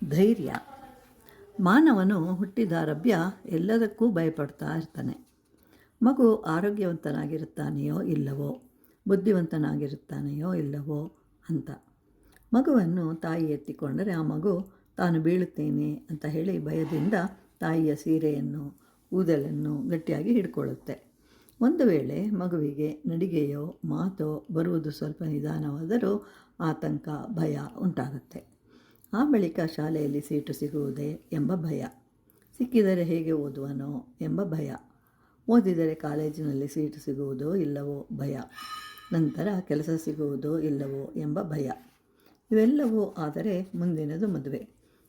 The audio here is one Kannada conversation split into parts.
ಧೈರ್ಯ. ಮಾನವನು ಹುಟ್ಟಿದಾರಭ್ಯ ಎಲ್ಲದಕ್ಕೂ ಭಯಪಡ್ತಾ ಇರ್ತಾನೆ. ಮಗು ಆರೋಗ್ಯವಂತನಾಗಿರುತ್ತಾನೆಯೋ ಇಲ್ಲವೋ, ಬುದ್ಧಿವಂತನಾಗಿರುತ್ತಾನೆಯೋ ಇಲ್ಲವೋ ಅಂತ. ಮಗುವನ್ನು ತಾಯಿ ಎತ್ತಿಕೊಂಡರೆ ಆ ಮಗು ತಾನು ಬೀಳುತ್ತೇನೆ ಅಂತ ಹೇಳಿ ಭಯದಿಂದ ತಾಯಿಯ ಸೀರೆಯನ್ನು, ಕೂದಲನ್ನು ಗಟ್ಟಿಯಾಗಿ ಹಿಡ್ಕೊಳ್ಳುತ್ತೆ. ಒಂದು ವೇಳೆ ಮಗುವಿಗೆ ನಡಿಗೆಯೋ ಮಾತೋ ಬರುವುದು ಸ್ವಲ್ಪ ನಿಧಾನವಾದರೂ ಆತಂಕ, ಭಯ ಉಂಟಾಗುತ್ತೆ. ಆ ಬಳಿಕ ಶಾಲೆಯಲ್ಲಿ ಸೀಟು ಸಿಗುವುದೇ ಎಂಬ ಭಯ, ಸಿಕ್ಕಿದರೆ ಹೇಗೆ ಓದುವನೋ ಎಂಬ ಭಯ, ಓದಿದರೆ ಕಾಲೇಜಿನಲ್ಲಿ ಸೀಟು ಸಿಗುವುದೋ ಇಲ್ಲವೋ ಭಯ, ನಂತರ ಕೆಲಸ ಸಿಗುವುದೋ ಇಲ್ಲವೋ ಎಂಬ ಭಯ. ಇವೆಲ್ಲವೂ ಆದರೆ ಮುಂದಿನದು ಮದುವೆ,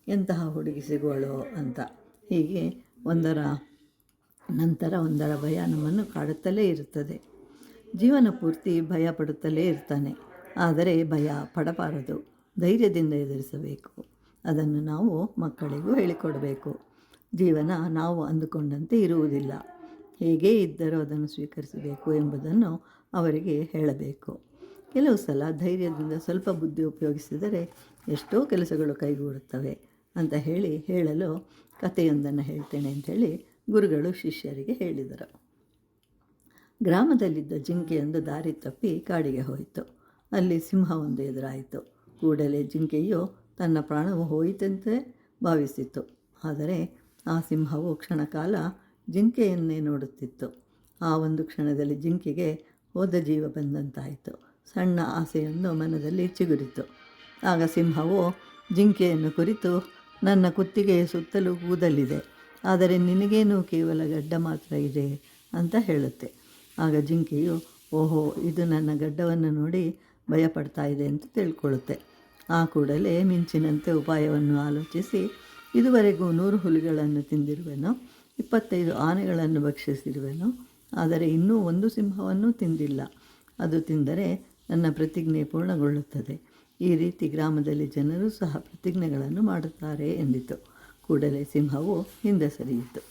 ಎಂತಹ ಹುಡುಗಿ ಸಿಗುವಳೋ ಅಂತ. ಹೀಗೆ ಒಂದರ ನಂತರ ಒಂದರ ಭಯ ನಮ್ಮನ್ನು ಕಾಡುತ್ತಲೇ ಇರುತ್ತದೆ. ಜೀವನ ಪೂರ್ತಿ ಭಯ ಪಡುತ್ತಲೇ ಇರ್ತಾನೆ. ಆದರೆ ಭಯ ಪಡಬಾರದು, ಧೈರ್ಯದಿಂದ ಎದುರಿಸಬೇಕು. ಅದನ್ನು ನಾವು ಮಕ್ಕಳಿಗೂ ಹೇಳಿಕೊಡಬೇಕು. ಜೀವನ ನಾವು ಅಂದುಕೊಂಡಂತೆ ಇರುವುದಿಲ್ಲ, ಹೇಗೇ ಇದ್ದರೂ ಅದನ್ನು ಸ್ವೀಕರಿಸಬೇಕು ಎಂಬುದನ್ನು ಅವರಿಗೆ ಹೇಳಬೇಕು. ಕೆಲವು ಸಲ ಧೈರ್ಯದಿಂದ ಸ್ವಲ್ಪ ಬುದ್ಧಿ ಉಪಯೋಗಿಸಿದರೆ ಎಷ್ಟೋ ಕೆಲಸಗಳು ಕೈಗೂಡುತ್ತವೆ ಅಂತ ಹೇಳಲು ಕಥೆಯೊಂದನ್ನು ಹೇಳ್ತೇನೆ ಅಂಥೇಳಿ ಗುರುಗಳು ಶಿಷ್ಯರಿಗೆ ಹೇಳಿದರು. ಗ್ರಾಮದಲ್ಲಿದ್ದ ಜಿಂಕೆಯೊಂದು ದಾರಿ ತಪ್ಪಿ ಕಾಡಿಗೆ ಹೋಯಿತು. ಅಲ್ಲಿ ಸಿಂಹವೊಂದು ಎದುರಾಯಿತು. ಕೂಡಲೇ ಜಿಂಕೆಯು ತನ್ನ ಪ್ರಾಣವು ಹೋಯಿತಂತೆ ಭಾವಿಸಿತು. ಆದರೆ ಆ ಸಿಂಹವು ಕ್ಷಣಕಾಲ ಜಿಂಕೆಯನ್ನೇ ನೋಡುತ್ತಿತ್ತು. ಆ ಒಂದು ಕ್ಷಣದಲ್ಲಿ ಜಿಂಕೆಗೆ ಹೋದ ಜೀವ ಬಂದಂತಾಯಿತು. ಸಣ್ಣ ಆಸೆಯೊಂದು ಮನದಲ್ಲಿ ಚಿಗುರಿತು. ಆಗ ಸಿಂಹವು ಜಿಂಕೆಯನ್ನು ಕುರಿತು, ನನ್ನ ಕುತ್ತಿಗೆಯ ಸುತ್ತಲೂ ಕೂದಲಿದೆ, ಆದರೆ ನಿನಗೇನು ಕೇವಲ ಗಡ್ಡ ಮಾತ್ರ ಇದೆ ಅಂತ ಹೇಳುತ್ತೆ. ಆಗ ಜಿಂಕೆಯು, ಓಹೋ, ಇದು ನನ್ನ ಗಡ್ಡವನ್ನು ನೋಡಿ ಭಯಪಡ್ತಾ ಇದೆ ಅಂತ ತಿಳ್ಕೊಳ್ಳುತ್ತೆ. ಆ ಕೂಡಲೇ ಮಿಂಚಿನಂತೆ ಉಪಾಯವನ್ನು ಆಲೋಚಿಸಿ, ಇದುವರೆಗೂ 100 ಹುಲಿಗಳನ್ನು ತಿಂದಿರುವೆನು, 25 ಆನೆಗಳನ್ನು ಭಕ್ಷಿಸಿರುವೆನು, ಆದರೆ ಇನ್ನೂ ಒಂದು ಸಿಂಹವನ್ನೂ ತಿಂದಿಲ್ಲ. ಅದು ತಿಂದರೆ ನನ್ನ ಪ್ರತಿಜ್ಞೆ ಪೂರ್ಣಗೊಳ್ಳುತ್ತದೆ. ಈ ರೀತಿ ಗ್ರಾಮದಲ್ಲಿ ಜನರು ಸಹ ಪ್ರತಿಜ್ಞೆಗಳನ್ನು ಮಾಡುತ್ತಾರೆ ಎಂದಿತು. ಕೂಡಲೇ ಸಿಂಹವು ಹಿಂದೆ ಸರಿಯಿತು.